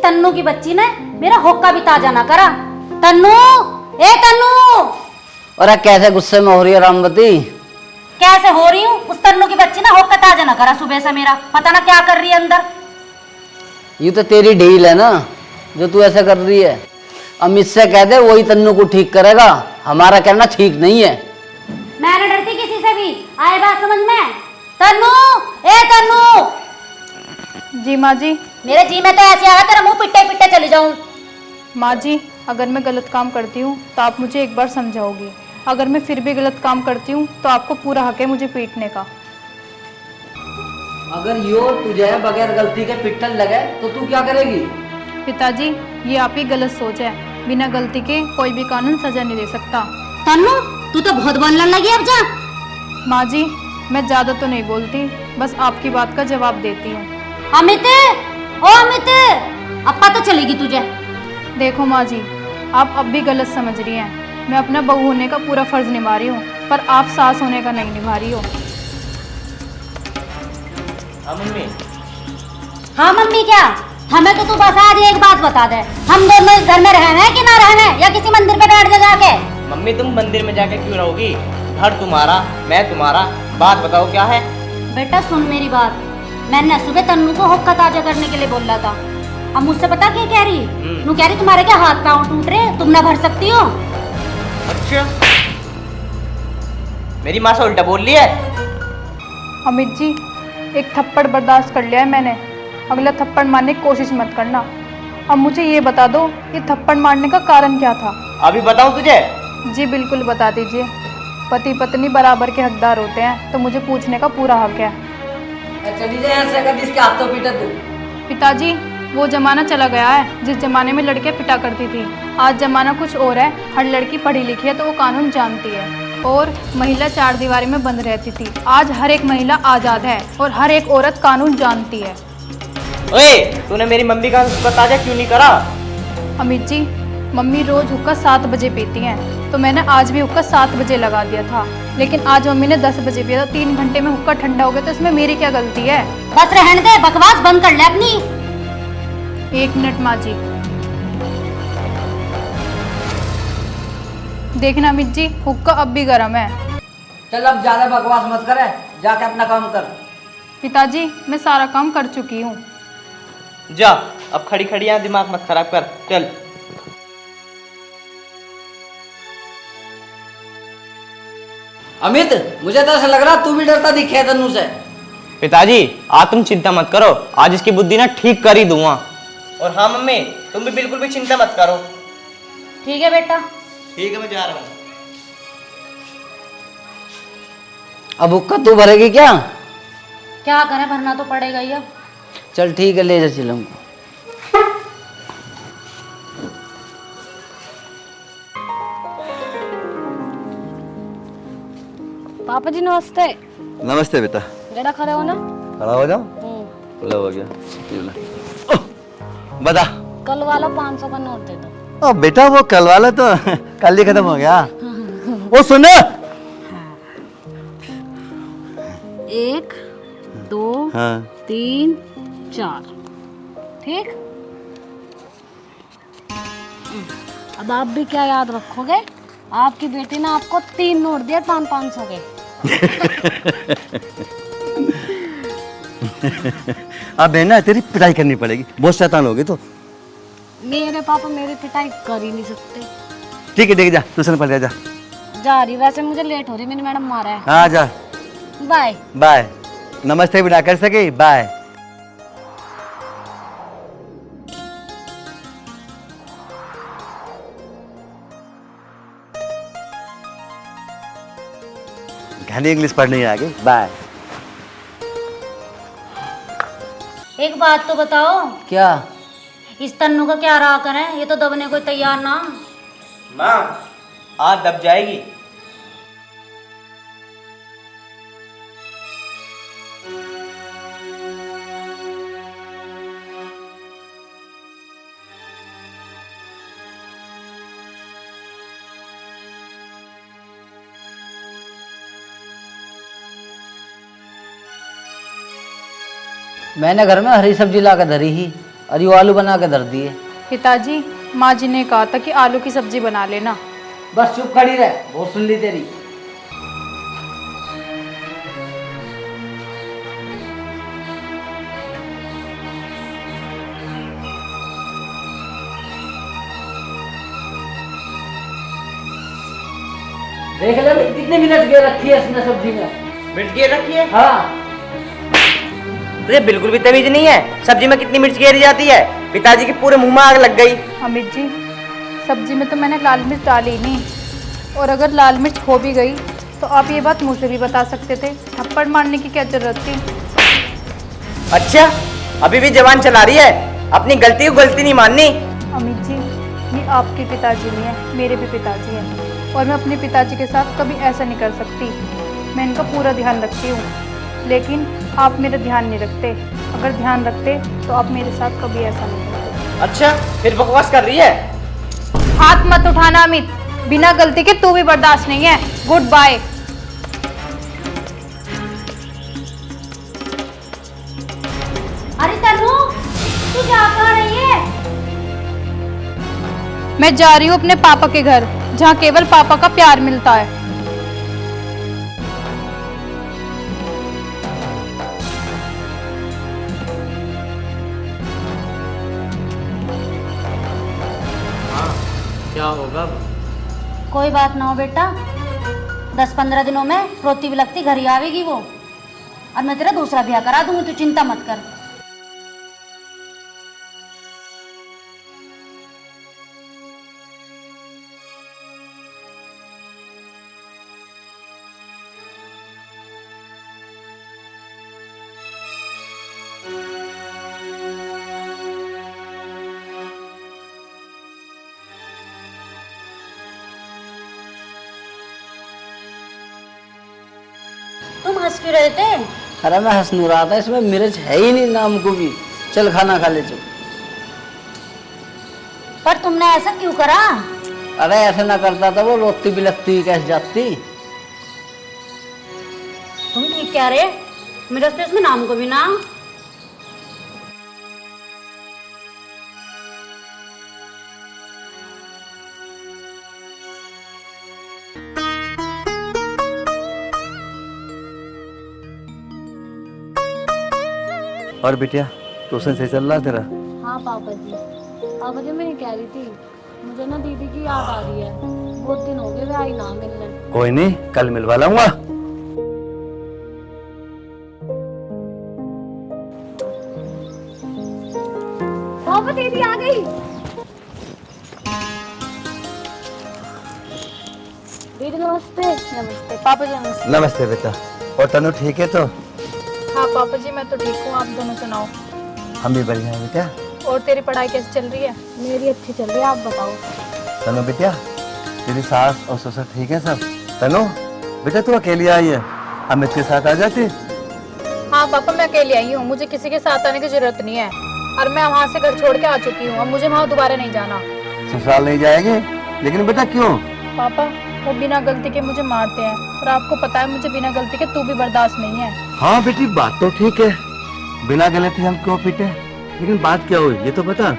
तन्नू की बच्ची ने मेरा होक्का भी ताजा ना करा। तन्नू, ए तन्नू। अरे कैसे गुस्से में हो रही है रामवती? कैसे हो रही हूँ? उस तन्नू की बच्ची ना होक्का ताजा ना करा सुबह से मेरा, पता ना क्या कर रही है अंदर। ये तो तेरी डील है ना जो तू ऐसा कर रही है। अमित से कह दे, वही तन्नू को ठीक करेगा, हमारा कहना ठीक नहीं है। मैं न डरती किसी से भी, आए बात समझ में। तन्नू, ए तन्नू। जी माँ जी। मेरे जी में तो ऐसे आया तेरा मुंह पिट्टे पिट्टे चली जाऊं। माँ जी, अगर मैं गलत काम करती हूँ तो आप मुझे एक बार समझाओगी। अगर मैं फिर भी गलत काम करती हूँ तो आपको पूरा हक है मुझे पीटने का। अगर यो तुझे बगैर गलती के पिट्टन लगे तो तू क्या करेगी? पिताजी, ये आपकी गलत सोच है। बिना गलती के कोई भी कानून सजा नहीं दे सकता। तन्नू, तू तो बहुत बोलने लगी अब जा। माँ जी, मैं ज्यादा तो नहीं बोलती, बस आपकी बात का जवाब देती हूँ। अमित, ओ अमित, अपा तो चलेगी तुझे। देखो माँ जी, आप अब भी गलत समझ रही हैं। मैं अपना बहू होने का पूरा फर्ज निभा रही हूँ, पर आप सास होने का नहीं निभा रही हो। हाँ मम्मी। हाँ मम्मी क्या? हमें तो तू बस आज एक बात बता दे, हम दोनों इस घर में रहना है कि ना रहना है, या किसी मंदिर पे बैठ जा जाके? मम्मी तुम मंदिर में जाके क्यों रहोगी? घर तुम्हारा, मैं तुम्हारा, बात बताओ क्या है? बेटा सुन मेरी बात, मैंने सुबह तन्नू को होक्का ताजा करने के लिए बोला था। अब मुझसे पता क्या कह रही? नू कह रही तुम्हारे क्या हाथ पांव टूट रहे, तुम ना भर सकती हो? अच्छा, मेरी माँ से उल्टा बोल रही है। अमित जी, एक थप्पड़ बर्दाश्त कर लिया है मैंने, अगला थप्पड़ मारने की कोशिश मत करना। अब मुझे ये बता दो, ये थप्पड़ मारने का कारण क्या था? अभी बताऊं तुझे? जी बिल्कुल बता दीजिए। पति पत्नी बराबर के हकदार होते हैं, तो मुझे पूछने का पूरा हक है। चली जाए यहाँ से, कभी इसके हाथ तो पीटा तू। पिताजी, वो जमाना चला गया है जिस जमाने में लड़कियां पिटा करती थी। आज जमाना कुछ और है। हर लड़की पढ़ी लिखी है तो वो कानून जानती है, और महिला चार दीवारी में बंद रहती थी। आज हर एक महिला आज़ाद है और हर एक औरत कानून जानती है। ओए, तूने मेरी मम्मी का हुक्का ताजा क्यों नहीं करा? अमित जी, मम्मी रोज हुक्का 7 बजे पीती हैं, तो मैंने आज भी हुक्का 7 बजे लगा दिया था। लेकिन आज मम्मी ने 10 बजे पिया, तो 3 घंटे में हुक्का ठंडा हो गया, तो इसमें मेरी क्या गलती है? बस रहने दे, बकवास बंद कर ले अपनी। 1 मिनट माँ जी। देखना अमित जी, हुक्का अब भी गर्म है। चल अब ज्यादा बकवास मत करे, जाके अपना काम कर। पिताजी, मैं सारा काम कर चुकी हूँ। जा, अब खड़ी खड़ी यहाँ दिमाग मत खराब कर, चल। अमित, मुझे तो ऐसा लग रहा तू भी डरता दिखे है तन्नू से। पिताजी, आज तुम चिंता मत करो, आज इसकी बुद्धि ना ठीक कर ही दूंगा। और हाँ मम्मी, तुम भी बिल्कुल भी चिंता मत करो। ठीक है बेटा। ठीक है, मैं जा रहा हूँ। अब हुक्का तू भरेगी क्या? क्या करें, भरना तो पड़ेगा ही अब। चल ठीक है, ले जा चिलम। पापा जी नमस्ते। नमस्ते बेटा। जरा खड़े हो ना। खड़ा हो जाओ। लो हो गया। ये ले। ओह, बता। कल वाला 500 का नोट दे दो। ओ बेटा, वो कल वाला तो कल ही खत्म हो गया। ओ सुन। 1 2 3 4, ठीक। अब आप भी क्या याद रखोगे, आपकी बेटी ने आपको 3 नोट दिए 500 के। अब है ना, तेरी पिटाई करनी पड़ेगी, बहुत शैतान होगी तो। मेरे पापा मेरी पिटाई कर ही नहीं सकते। ठीक है, देख जा, ट्यूशन पढ़ जा। जा रही, वैसे मुझे लेट हो रही, मेरी मैडम मारा है। हाँ जा। Bye bye. नमस्ते भी ना कर सके, बाय। घनी इंग्लिश पढ़ने आ गई, बाय। एक बात तो बताओ, क्या? इस तन्नू का क्या रहा करें, ये तो दबने को तैयार ना। माँ, आज दब जाएगी। मैंने घर में हरी सब्जी ला कर धरी ही, और ये आलू बना के धर दिए। पिताजी, माँ जी ने कहा था कि आलू की सब्जी बना लेना। बस चुप खड़ी रह, बहुत सुन ली तेरी। देख ले भाई, कितने मिनट के रखी है इसने सब्जी में। मिर्च गिर रखी है? हाँ। तुझे बिल्कुल भी तमीज नहीं है, सब्जी में कितनी मिर्च गिरी जाती है। पिताजी के पूरे मुंह में आग लग गई। अमित जी, सब्जी में तो मैंने लाल मिर्च डाली ही नहीं, और अगर लाल मिर्च हो भी गई तो आप ये बात मुझसे भी बता सकते थे, थप्पड़ मारने की क्या जरूरत थी। अच्छा, अभी भी जवान चला रही है, अपनी गलती को गलती नहीं माननी। अमित जी, ये आपके पिताजी नहीं है, मेरे भी पिताजी हैं, और मैं अपने पिताजी के साथ कभी ऐसा नहीं कर सकती। मैं इनका पूरा ध्यान रखती हूँ, लेकिन आप मेरा ध्यान नहीं रखते। अगर ध्यान रखते तो आप मेरे साथ कभी ऐसा नहीं करते। अच्छा, फिर बकवास कर रही है। हाथ मत उठाना अमित, बिना गलती के तू भी बर्दाश्त नहीं है। Good bye. अरे तनु, तू जा कहाँ रही है? मैं जा रही हूँ अपने पापा के घर, जहाँ केवल पापा का प्यार मिलता है। क्या होगा? कोई बात ना हो बेटा, 10-15 दिनों में रोती बिलखती घर ही आवेगी वो, और मैं तेरा दूसरा ब्याह करा दूंगी, तू चिंता मत कर। तुम हंस क्यों रहे थे? अरे मैं हंस नहीं रहा था, इसमें मिर्च है ही नहीं नाम को भी। चल खाना खा ले चल। पर तुमने ऐसा क्यों करा? अरे ऐसा ना करता था वो रोती बिलखती हुई कैसे जाती। तुम ठीक कह रहे, मेरे तो इसमें नाम को भी ना। और बिटिया, ट्यूशन सही चल रहा तेरा? हाँ पापा जी, मैं कह रही थी, मुझे ना दीदी की याद आ रही है। बहुत दिन हो गए वे आई ना मिलने। कोई नहीं, कल मिलवा लाऊंगा। पापा दीदी आ गई। दीदी नमस्ते। नमस्ते पापा जी। नमस्ते। नमस्ते बेटा। और तनु ठीक है तो? हाँ पापा जी, मैं तो ठीक हूँ, आप दोनों सुनाओ। हम भी बढ़िया हैं बेटा। और तेरी पढ़ाई कैसी चल रही है? मेरी अच्छी चल रही है, आप बताओ। तनु बेटिया, तेरी सास और ससुर ठीक है सब? तनु बेटा, तू अकेली आई है, अमित के साथ आ जाती। हाँ पापा, मैं अकेली आई हूँ, मुझे किसी के साथ आने की जरूरत नहीं है, और मैं वहाँ से घर छोड़ के आ चुकी हूँ, अब मुझे वहाँ दोबारा नहीं जाना। ससुराल नहीं जाएगी? लेकिन बेटा क्यों? पापा, वो बिना गलती के मुझे मारते हैं, और आपको पता है मुझे बिना गलती के तू भी बर्दाश्त नहीं है। हाँ बेटी, बात तो ठीक है, बिना गलती हम क्यों पीटे, लेकिन बात क्या हुई ये तो बता।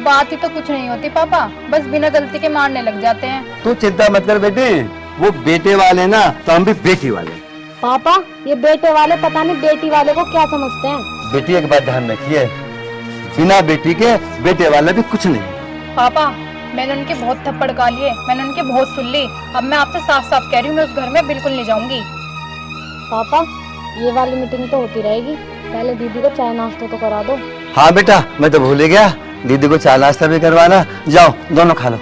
बात ही तो कुछ नहीं होती पापा, बस बिना गलती के मारने लग जाते हैं। तू चिंता मत कर बेटी, वो बेटे वाले ना, तो हम भी बेटी वाले। पापा, ये बेटे वाले पता नहीं बेटी वाले को क्या समझते हैं। बेटी एक बात ध्यान रखिए, बिना बेटी के बेटे वाले भी कुछ नहीं। पापा, मैंने उनके बहुत थप्पड़ खा लिए, मैंने उनके बहुत सुन ली, अब मैं आपसे साफ साफ कह रही हूँ, मैं उस घर में बिल्कुल नहीं जाऊंगी। पापा, ये वाली मीटिंग तो होती रहेगी, पहले दीदी को चाय नाश्ता तो करा दो। हाँ बेटा, मैं तो भूल ही गया, दीदी को चाय नाश्ता भी करवाना। जाओ दोनों खा लो।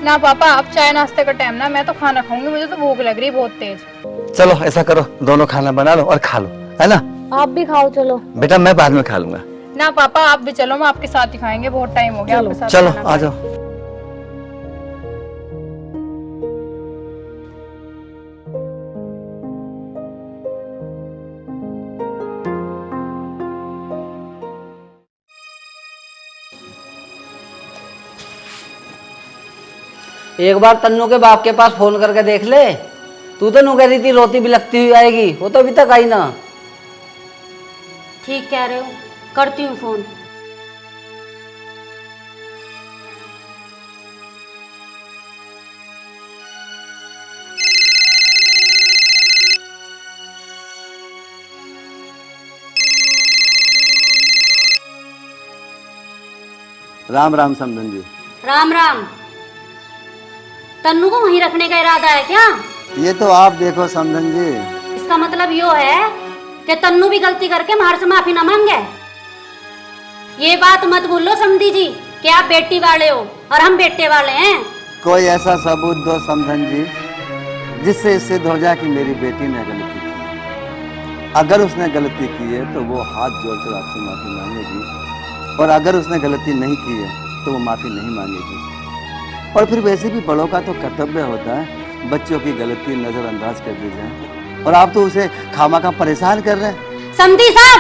ना पापा, अब चाय नाश्ते का टाइम ना, मैं तो खाना खाऊंगी, मुझे तो भूख लग रही है बहुत तेज। चलो ऐसा करो, दोनों खाना बना लो और खा लो, है ना? आप भी खाओ चलो। बेटा मैं बाद में खा लूंगा। ना पापा, आप भी चलो, मैं आपके साथ ही खाएंगे, बहुत टाइम हो गया आपके साथ चलो खाना आ खाए। जाओ। एक बार तन्नू के बाप के पास फोन करके देख ले। तू तो नू कह रही थी रोती बिलखती हुई आएगी, वो तो अभी तक आई ना। ठीक कह रहे हो, करती हूँ फोन। राम राम समधन जी। राम राम। तन्नू को वहीं रखने का इरादा है क्या? ये तो आप देखो समधन जी। इसका मतलब यो है कि तन्नू भी गलती करके हमारे से माफी न मांगे। ये बात मत भूलो समधी जी कि आप बेटी वाले हो और हम बेटे वाले हैं। कोई ऐसा सबूत दो समधन जी जिससे सिद्ध हो जाए कि मेरी बेटी ने गलती की। अगर उसने गलती की है तो वो हाथ जोड़कर आपसे माफी मांगेगी, और अगर उसने गलती नहीं की है तो वो माफी नहीं मांगेगी। और फिर वैसे भी बड़ों का तो कर्तव्य होता है बच्चों की गलती नजरअंदाज कर दी जाए, और आप तो उसे खामखा परेशान कर रहे हैं। समधी साहब,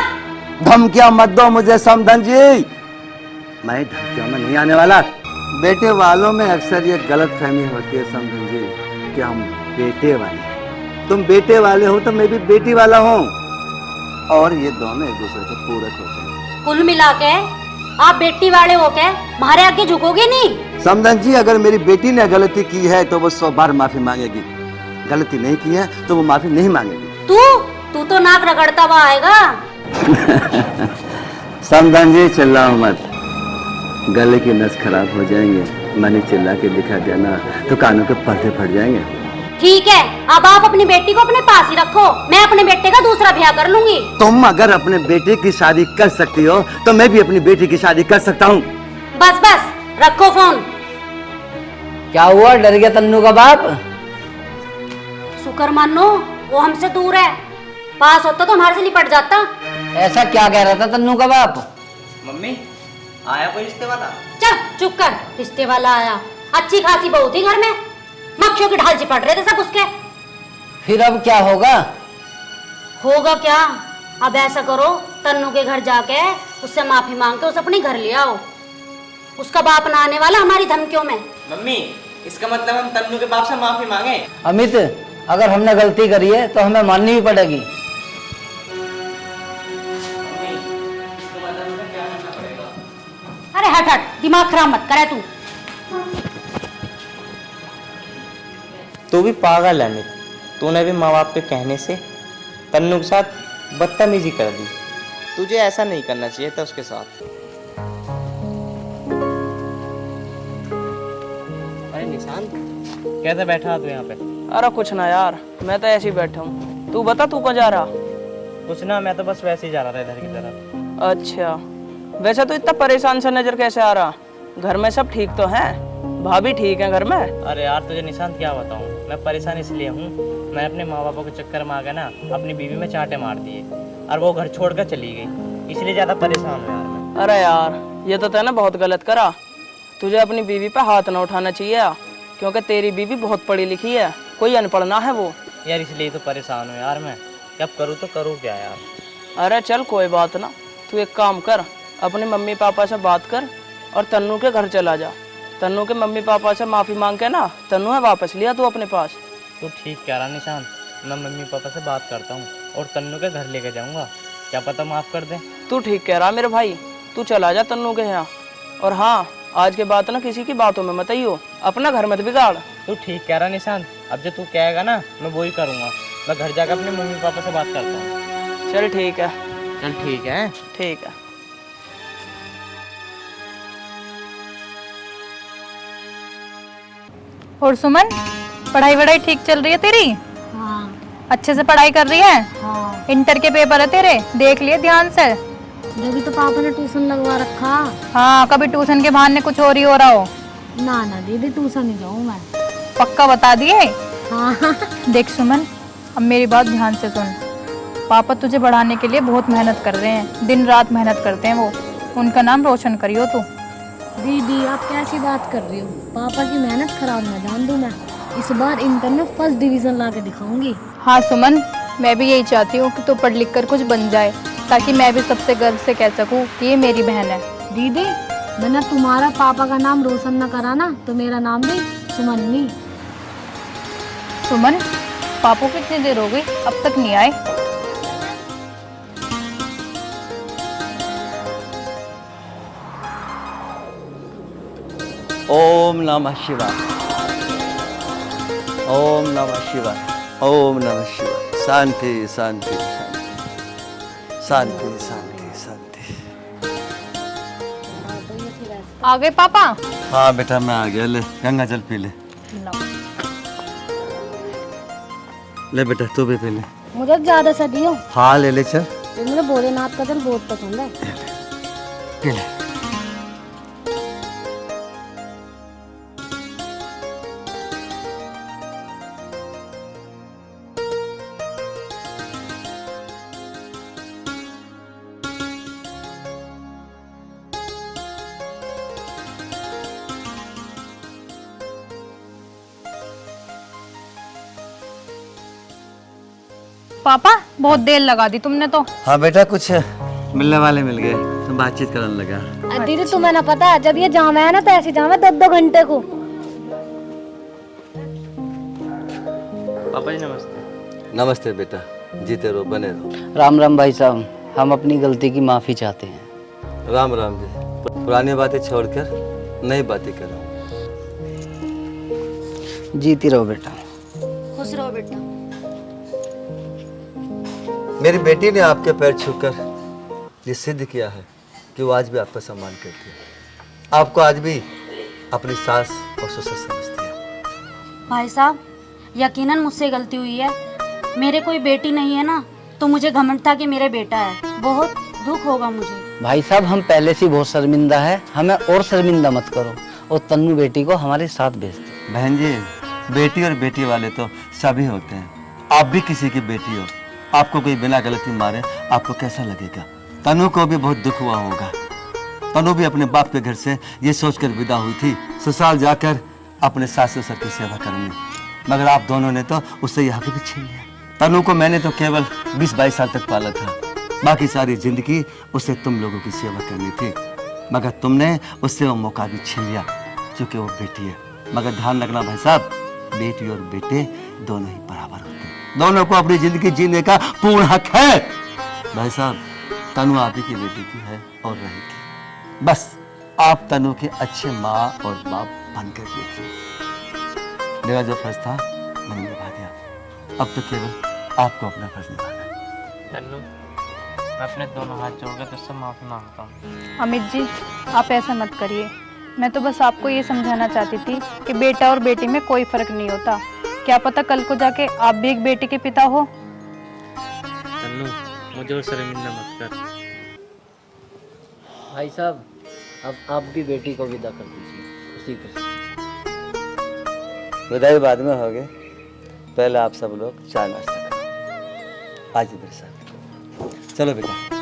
धमकियां मत दो मुझे समधन जी, मैं धमकियों में नहीं आने वाला। बेटे वालों में अक्सर ये गलत फहमी होती है समधन जी कि हम बेटे वाले हैं। तुम बेटे वाले हो तो मैं भी बेटी वाला हूँ, और ये दोनों एक दूसरे के पूरक होते हैं। कुल मिला के आप बेटी वाले हो के हमारे आगे झुकोगे नहीं? समधन जी, अगर मेरी बेटी ने गलती की है तो वो 100 बार माफी मांगेगी, गलती नहीं की है तो वो माफी नहीं मांगेगी। तू तो नाक रगड़ता हुआ आएगा। समधन जी चिल्लाओ मत, गले की नस खराब हो जाएंगे। मैंने चिल्ला के दिखा दिया ना तो कानों के पर्दे फट जाएंगे। ठीक है, अब आप अपनी बेटी को अपने पास ही रखो, मैं अपने बेटे का दूसरा ब्याह कर लूंगी। तुम अगर अपने बेटे की शादी कर सकती हो तो मैं भी अपनी बेटी की शादी कर सकता हूँ। बस बस रखो फोन। क्या हुआ, डर गया तन्नू का बाप? शुक्र मानो वो हमसे दूर है, पास होता तो हमारे से लिपट जाता। ऐसा क्या कह रहा था तन्नू का बाप? मम्मी आया कोई रिश्ते वाला? चल चुप कर, रिश्ते वाला आया? अच्छी खासी बहू थी घर में, मक्खियों की ढाल चिपट रहे थे सब उसके। फिर अब क्या होगा? होगा क्या, अब ऐसा करो तन्नू के घर जाके उससे माफी मांग के उसे अपने घर ले आओ। उसका बाप ना आने वाला हमारी धमकियों में। मम्मी इसका मतलब हम तन्नू के बाप से माफी मांगे? अमित, अगर हमने गलती करी है तो हमें माननी भी पड़ेगी। मम्मी इसका मतलब हमें क्या करना पड़ेगा? अरे हट हट, दिमाग खराब मत करे तू। तू भी पागल है अमित, तूने भी माँ बाप के कहने से तन्नू के साथ बदतमीजी कर दी। तुझे ऐसा नहीं करना चाहिए था उसके साथ। अरे निशांत, कैसे बैठा तू यहाँ पे? अरे कुछ ना यार, मैं तो ऐसे ही बैठा हूँ। तू बता, तू कहाँ जा रहा? कुछ ना, मैं तो बस वैसे ही जा रहा था इधर की तरफ। अच्छा, वैसे तो इतना परेशान सा नजर कैसे आ रहा? घर में सब ठीक तो हैं? भाभी ठीक है घर में? अरे यार तुझे निशांत क्या बताऊँ, मैं परेशान इसलिए हूँ, मैं अपने माँ बापों के चक्कर में आ गया ना, अपनी बीवी में चांटे मार दिए और वो घर छोड़कर चली गई, इसलिए ज़्यादा परेशान हूँ यार मैं। अरे यार, ये तो तूने बहुत गलत करा। तुझे अपनी बीवी पे हाथ ना उठाना चाहिए, क्योंकि तेरी बीवी बहुत पढ़ी लिखी है, कोई अनपढ़ ना है वो। यार इसलिए तो परेशान हूँ यार मैं, अब करूँ तो करूँ क्या यार। अरे चल कोई बात ना, तू एक काम कर, अपने मम्मी पापा से बात कर और तन्नू के घर चला जा। तन्नू के मम्मी पापा से माफ़ी मांग के ना तन्नू है वापस लिया तू अपने पास। तू ठीक कह रहा निशांत, मैं मम्मी पापा से बात करता हूँ और तन्नू के घर लेके जाऊँगा, क्या पता माफ़ कर दें। तू ठीक कह रहा मेरे भाई, तू चला जा तन्नू के यहाँ। और हाँ, आज के बाद ना किसी की बातों में मत आइयो, अपना घर मत बिगाड़। तू ठीक कह रहा निशांत, अब जो तू कहेगा ना मैं वही करूँगा। मैं घर जाकर अपने मम्मी पापा से बात करता हूँ। चल ठीक है। चल ठीक है। ठीक है। और सुमन, पढ़ाई वढ़ाई ठीक चल रही है तेरी? हाँ अच्छे से पढ़ाई कर रही है? हाँ, इंटर के पेपर है तेरे, देख लिए ध्यान से। जब तो पापा ने ट्यूशन लगवा रखा। हाँ, कभी ट्यूशन के बहाने कुछ और ही हो रहा हो। ना ना दीदी, ट्यूशन नहीं जाऊँ मैं। पक्का बता दिए? हाँ। देख सुमन, अब मेरी बात ध्यान से सुन। पापा तुझे बढ़ाने के लिए बहुत मेहनत कर रहे हैं, दिन रात मेहनत करते हैं वो, उनका नाम रोशन करियो तू। दीदी आप कैसी बात कर रही हो? पापा की मेहनत खराब ना जान दूँ मैं। इस बार इंटर में फर्स्ट डिवीजन ला के दिखाऊंगी। हाँ सुमन, मैं भी यही चाहती हूँ कि तू पढ़ लिख कर कुछ बन जाए, ताकि मैं भी सबसे गर्व से कह सकूँ कि ये मेरी बहन है। दीदी मैंने तुम्हारा पापा का नाम रोशन न करा ना तो मेरा नाम भी सुमन नहीं। सुमन, पापा को कितनी देर हो गई, अब तक नहीं आए? ओम नमः शिवाय, ओम नमः शिवाय, ओम नमः शिवाय। शांति शांति शांति शांति शांति शांति। आ गए पापा? हाँ बेटा मैं आ गया, ले गंगा जल पी ले। ले बेटा तू भी पी ले। मुझे ज़्यादा सा दियो, हाँ ले ले चल, मुझे भोलेनाथ का जल बहुत पसंद है। पी ले। पापा बहुत देर लगा दी तुमने तो। हाँ बेटा कुछ मिलने वाले मिल गए तो बातचीत करने लगा। दीदी तुम्हें ना पता है, जब ये जाम है ना तो ऐसे जाम है 2-2 घंटे को। पापा जी नमस्ते। नमस्ते बेटा, जीते रहो बने रहो। राम राम भाई साहब, हम अपनी गलती की माफ़ी चाहते हैं। राम राम जी, पुरानी बातें छोड़कर नई बातें करो। जीती रहो बेटा। खुश रहो बेटा। मेरी बेटी ने आपके पैर छूकर ये सिद्ध किया है कि वो आज भी आपका सम्मान करती है, आपको आज भी अपनी सास और ससुर समझती है। भाई साहब, यकीनन मुझसे गलती हुई है। मेरे कोई बेटी नहीं है ना, तो मुझे घमंड था कि मेरे बेटा है। बहुत दुख होगा मुझे। भाई साहब हम पहले से बहुत शर्मिंदा है, हमें और शर्मिंदा मत करो और तन्नू बेटी को हमारे साथ भेज दो। बहन जी, बेटी और बेटी वाले तो सभी होते हैं, आप भी किसी की बेटी हो। आपको कोई बिना गलती मारे आपको कैसा लगेगा? तनु को भी बहुत दुख हुआ होगा। तनु भी अपने बाप के घर से ये सोचकर विदा हुई थी ससुराल जाकर अपने सास ससुर की सेवा करूंगी, मगर आप दोनों ने तो उससे यह हक भी छीन लिया। तनु को मैंने तो केवल 20-22 साल तक पाला था, बाकी सारी जिंदगी उसे तुम लोगों की सेवा करनी थी, मगर तुमने उससे वो मौका भी छीन लिया क्योंकि वो बेटी है। मगर ध्यान रखना भाई साहब, बेटी और बेटे दोनों ही बराबर होते हैं, दोनों को अपनी जिंदगी जीने का पूर्ण हक है। भाई साहब, तनु आप ही की बेटी की है और रहेगी, बस आप तनु के अच्छे माँ और बाप बनकर देखिए। मेरा जो फर्ज था मैंने निभा दिया, अब तो केवल आपको अपना फर्ज निभाना है। तन्नू, मैं अपने दोनों हाथ जोड़ के तुझसे माफी मांगता हूँ। अमित जी आप ऐसा मत करिए, मैं तो बस आपको ये समझाना चाहती थी कि बेटा और बेटी में कोई फर्क नहीं होता। क्या पता कल को जाके आप भी एक बेटी के पिता हो। तन्नू, मुझे और शर्मिंदा मत कर। भाई साहब अब आप भी बेटी को विदा कर दीजिए उसी के साथ। विदाई बाद में हो गए, पहले आप सब लोग चाय नाश्ता करो। आज मेरे साथ चलो बेटा।